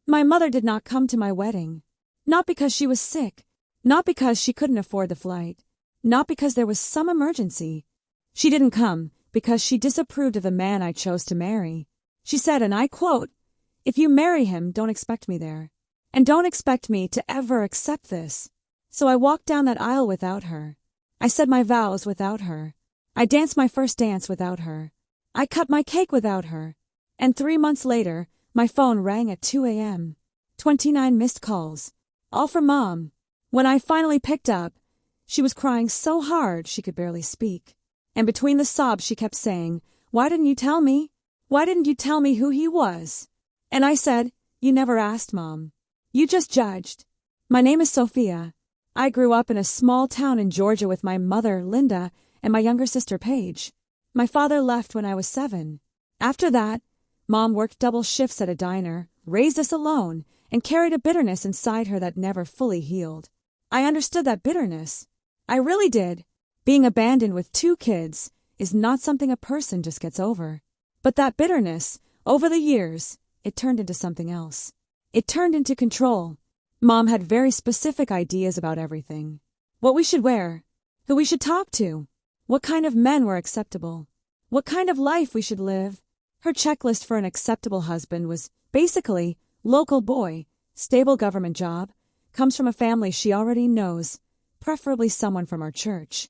My mother did not come to my wedding. Not because she was sick. Not because she couldn't afford the flight. Not because there was some emergency. She didn't come because she disapproved of the man I chose to marry. She said, and I quote, "If you marry him, don't expect me there. And don't expect me to ever accept this." So I walked down that aisle without her. I said my vows without her. I danced my first dance without her. I cut my cake without her. And 3 months later, my phone rang at 2 a.m. 29 missed calls. All from Mom. When I finally picked up, she was crying so hard she could barely speak. And between the sobs she kept saying, "Why didn't you tell me? Why didn't you tell me who he was?" And I said, "You never asked, Mom. You just judged. My name is Sophia. I grew up in a small town in Georgia with my mother, Linda, and my younger sister, Paige. My father left when I was 7. After that, Mom worked double shifts at a diner, raised us alone, and carried a bitterness inside her that never fully healed. I understood that bitterness. I really did. Being abandoned with 2 kids is not something a person just gets over. But that bitterness, over the years, it turned into something else. It turned into control. Mom had very specific ideas about everything. What we should wear, who we should talk to, what kind of men were acceptable, what kind of life we should live. Her checklist for an acceptable husband was basically local boy, stable government job, comes from a family she already knows, preferably someone from our church.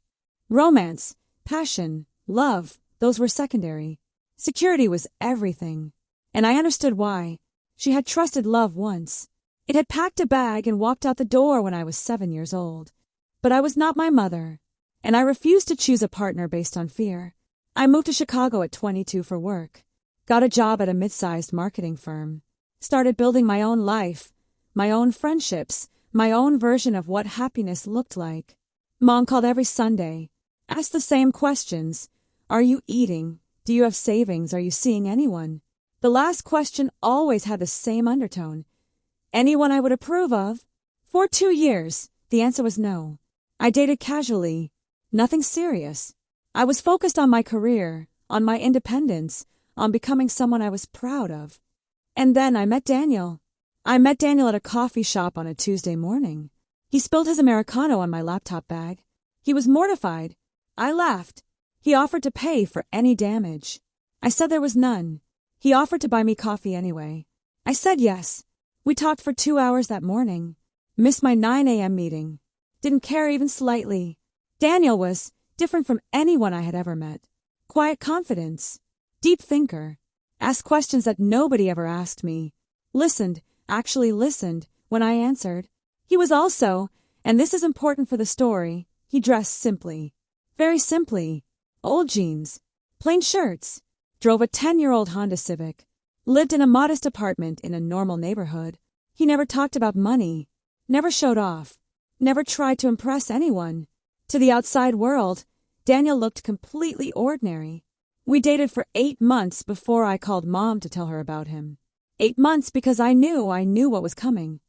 Romance, passion, love, those were secondary. Security was everything. And I understood why. She had trusted love once. It had packed a bag and walked out the door when I was 7 years old. But I was not my mother, and I refused to choose a partner based on fear. I moved to Chicago at 22 for work, got a job at a mid-sized marketing firm, started building my own life, my own friendships, my own version of what happiness looked like. Mom called every Sunday, asked the same questions. Are you eating? Do you have savings? Are you seeing anyone? The last question always had the same undertone. Anyone I would approve of? For 2 years, the answer was no. I dated casually. Nothing serious. I was focused on my career, on my independence, on becoming someone I was proud of. And then I met Daniel. I met Daniel at a coffee shop on a Tuesday morning. He spilled his Americano on my laptop bag. He was mortified. I laughed. He offered to pay for any damage. I said there was none. He offered to buy me coffee anyway. I said yes. We talked for 2 hours that morning. Missed my 9 a.m. meeting. Didn't care even slightly. Daniel was different from anyone I had ever met. Quiet confidence. Deep thinker. Asked questions that nobody ever asked me. Listened, actually listened, when I answered. He was also, and this is important for the story, he dressed simply. Very simply. Old jeans. Plain shirts. Drove a 10-year-old Honda Civic. Lived in a modest apartment in a normal neighborhood. He never talked about money. Never showed off. Never tried to impress anyone. To the outside world, Daniel looked completely ordinary. We dated for 8 months before I called Mom to tell her about him. 8 months because I knew what was coming.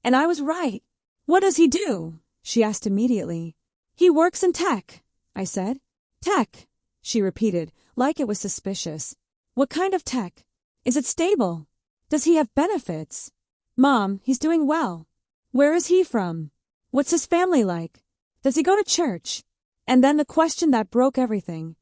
And I was right. What does he do? She asked immediately. He works in tech, I said. Tech, she repeated, like it was suspicious. What kind of tech? Is it stable? Does he have benefits? Mom, he's doing well. Where is he from? What's his family like? Does he go to church? And then the question that broke everything.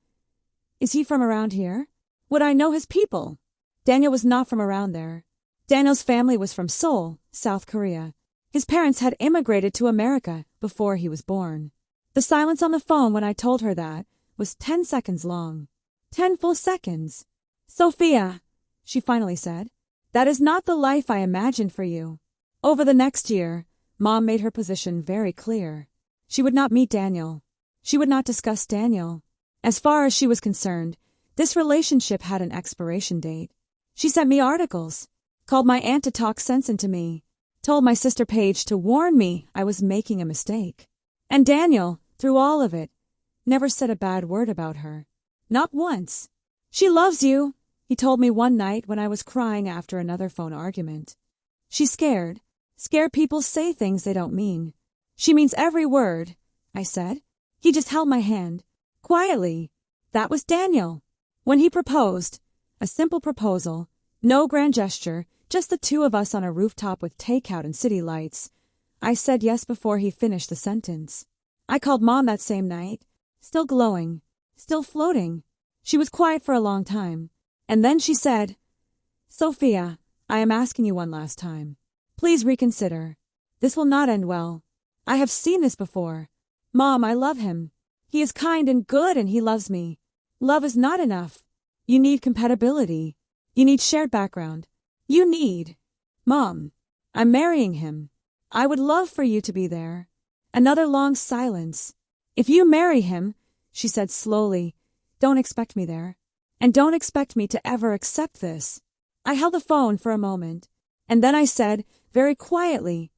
Is he from around here? Would I know his people? Daniel was not from around there. Daniel's family was from Seoul, South Korea. His parents had immigrated to America before he was born. The silence on the phone when I told her that was 10 seconds long. 10 full seconds. Sophia, she finally said, that is not the life I imagined for you. Over the next year, Mom made her position very clear. She would not meet Daniel. She would not discuss Daniel. As far as she was concerned, this relationship had an expiration date. She sent me articles, called my aunt to talk sense into me, told my sister Paige to warn me I was making a mistake. And Daniel, through all of it, never said a bad word about her. Not once. She loves you, he told me one night when I was crying after another phone argument. She's scared. Scared people say things they don't mean. She means every word, I said. He just held my hand. Quietly. That was Daniel. When he proposed, a simple proposal, No grand gesture, just the two of us on a rooftop with takeout and city lights. I said yes before he finished the sentence. I called Mom that same night, still glowing, still floating. She was quiet for a long time, and then she said, "Sophia, I am asking you one last time. Please reconsider. This will not end well. I have seen this before. Mom, I love him. He is kind and good and he loves me. Love is not enough. You need compatibility. You need shared background. You need... Mom, I'm marrying him. I would love for you to be there." Another long silence. "If you marry him," she said slowly, "don't expect me there. And don't expect me to ever accept this." I held the phone for a moment, and then I said, very quietly,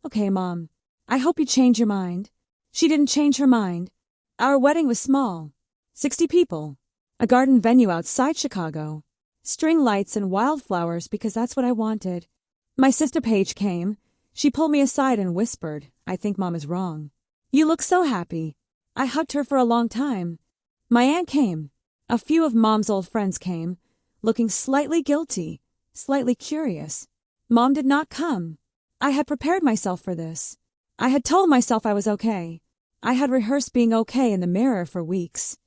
"Okay, Mom, I hope you change your mind." She didn't change her mind. Our wedding was small. 60 people. A garden venue outside Chicago. String lights and wildflowers because that's what I wanted. My sister Paige came. She pulled me aside and whispered, "I think Mom is wrong. You look so happy." I hugged her for a long time. My aunt came. A few of Mom's old friends came, looking slightly guilty, slightly curious. Mom did not come. I had prepared myself for this. I had told myself I was okay. I had rehearsed being okay in the mirror for weeks.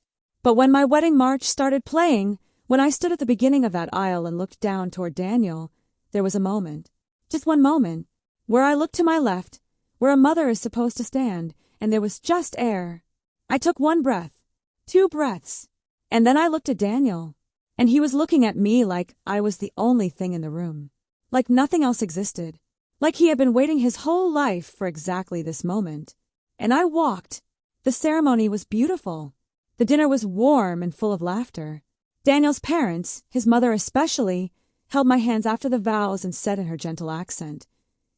But when my wedding march started playing, when I stood at the beginning of that aisle and looked down toward Daniel, there was a moment, just one moment, where I looked to my left, where a mother is supposed to stand, and there was just air. I took one breath, 2 breaths, and then I looked at Daniel, and he was looking at me like I was the only thing in the room, like nothing else existed, like he had been waiting his whole life for exactly this moment. And I walked. The ceremony was beautiful. The dinner was warm and full of laughter. Daniel's parents, his mother especially, held my hands after the vows and said in her gentle accent,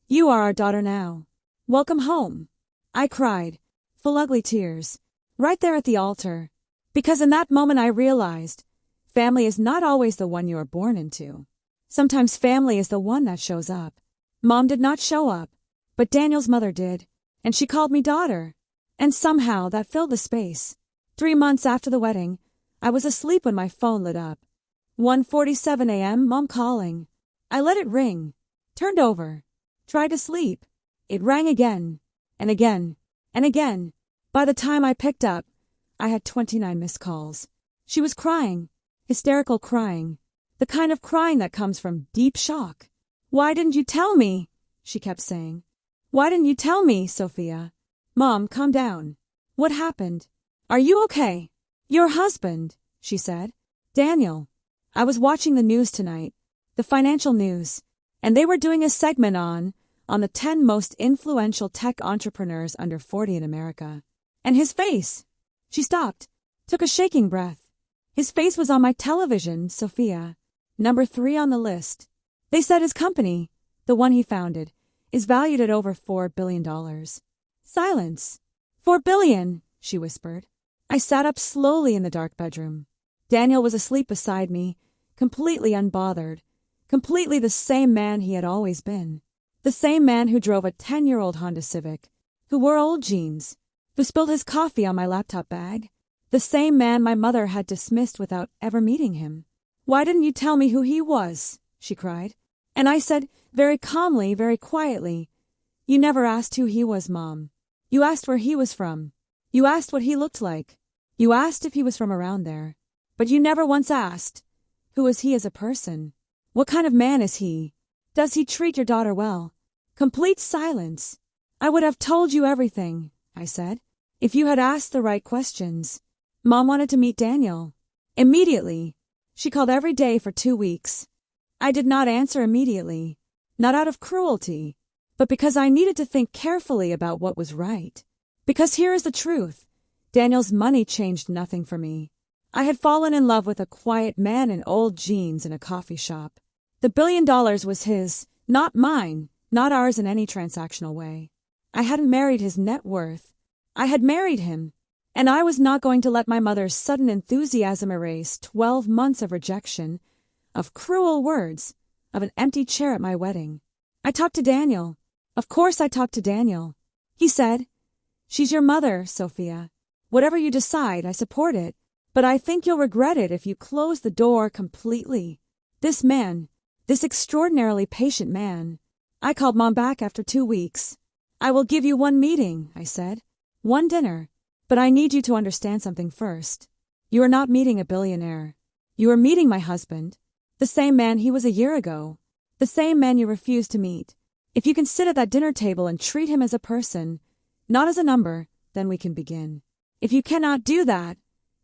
"You are our daughter now. Welcome home." I cried, full ugly tears, right there at the altar, because in that moment I realized family is not always the one you are born into. Sometimes family is the one that shows up. Mom did not show up, but Daniel's mother did, and she called me daughter, and somehow that filled the space. 3 months after the wedding, I was asleep when my phone lit up. 1:47 a.m., Mom calling. I let it ring, turned over, tried to sleep. It rang again, and again, and again. By the time I picked up, I had 29 missed calls. She was crying, hysterical crying, the kind of crying that comes from deep shock. "Why didn't you tell me?" she kept saying. "Why didn't you tell me, Sophia?" "Mom, calm down. What happened? Are you okay?" "Your husband," she said. "Daniel. I was watching the news tonight, the financial news, and they were doing a segment on the 10 most influential tech entrepreneurs under 40 in America. And his face." She stopped, took a shaking breath. "His face was on my television, Sophia. Number 3 on the list. They said his company, the one he founded, is valued at over $4 billion. Silence. "$4 billion," she whispered. I sat up slowly in the dark bedroom. Daniel was asleep beside me, completely unbothered, completely the same man he had always been. The same man who drove a 10-year-old Honda Civic, who wore old jeans, who spilled his coffee on my laptop bag. The same man my mother had dismissed without ever meeting him. "Why didn't you tell me who he was?" she cried. And I said, very calmly, very quietly, "You never asked who he was, Mom. You asked where he was from. You asked what he looked like. You asked if he was from around there. But you never once asked, who is he as a person? What kind of man is he? Does he treat your daughter well?" Complete silence. "I would have told you everything," I said, "if you had asked the right questions." Mom wanted to meet Daniel. Immediately. She called every day for 2 weeks. I did not answer immediately, not out of cruelty, but because I needed to think carefully about what was right. Because here is the truth. Daniel's money changed nothing for me. I had fallen in love with a quiet man in old jeans in a coffee shop. The $1 billion was his, not mine, not ours in any transactional way. I hadn't married his net worth. I had married him, and I was not going to let my mother's sudden enthusiasm erase 12 months of rejection, of cruel words, of an empty chair at my wedding. I talked to Daniel. Of course I talked to Daniel. He said, "She's your mother, Sophia. Whatever you decide, I support it. But I think you'll regret it if you close the door completely. This man, This extraordinarily patient man. I called Mom back after 2 weeks. I will give you one meeting, I said. One dinner. But I need you to understand something first. You are not meeting a billionaire. You are meeting my husband. The same man he was a year ago. The same man you refused to meet. If you can sit at that dinner table and treat him as a person, not as a number, then we can begin. If you cannot do that,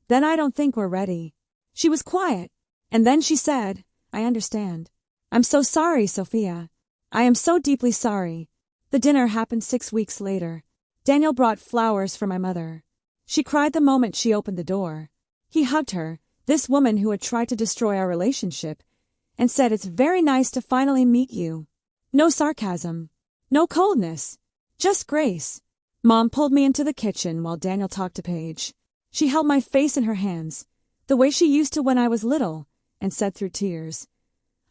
then I don't think we're ready. She was quiet, and then she said, I understand. I'm so sorry, Sophia. I am so deeply sorry. The dinner happened 6 weeks later. Daniel brought flowers for my mother. She cried the moment she opened the door. He hugged her, this woman who had tried to destroy our relationship, and said, it's very nice to finally meet you. No sarcasm. No coldness. Just grace. Mom pulled me into the kitchen while Daniel talked to Paige. She held my face in her hands, the way she used to when I was little, and said through tears,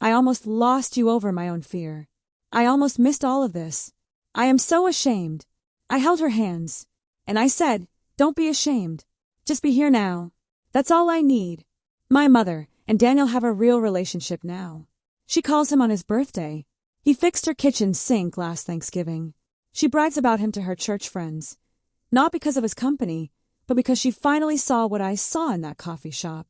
I almost lost you over my own fear. I almost missed all of this. I am so ashamed. I held her hands, and I said, don't be ashamed. Just be here now. That's all I need. My mother and Daniel have a real relationship now. She calls him on his birthday. He fixed her kitchen sink last Thanksgiving. She brags about him to her church friends, not because of his company, but because she finally saw what I saw in that coffee shop.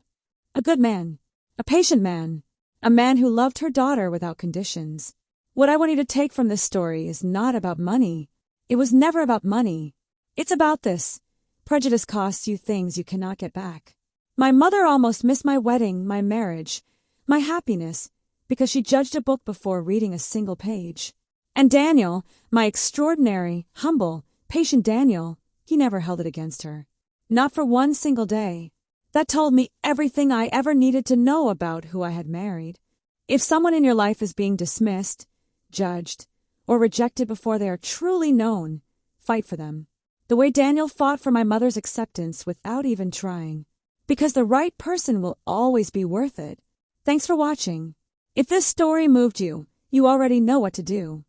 A good man. A patient man. A man who loved her daughter without conditions. What I want you to take from this story is not about money. It was never about money. It's about this. Prejudice costs you things you cannot get back. My mother almost missed my wedding, my marriage, my happiness, because she judged a book before reading a single page. And Daniel, my extraordinary, humble, patient Daniel, he never held it against her. Not for one single day. That told me everything I ever needed to know about who I had married. If someone in your life is being dismissed, judged, or rejected before they are truly known, fight for them. The way Daniel fought for my mother's acceptance without even trying. Because the right person will always be worth it. Thanks for watching. If this story moved you, you already know what to do.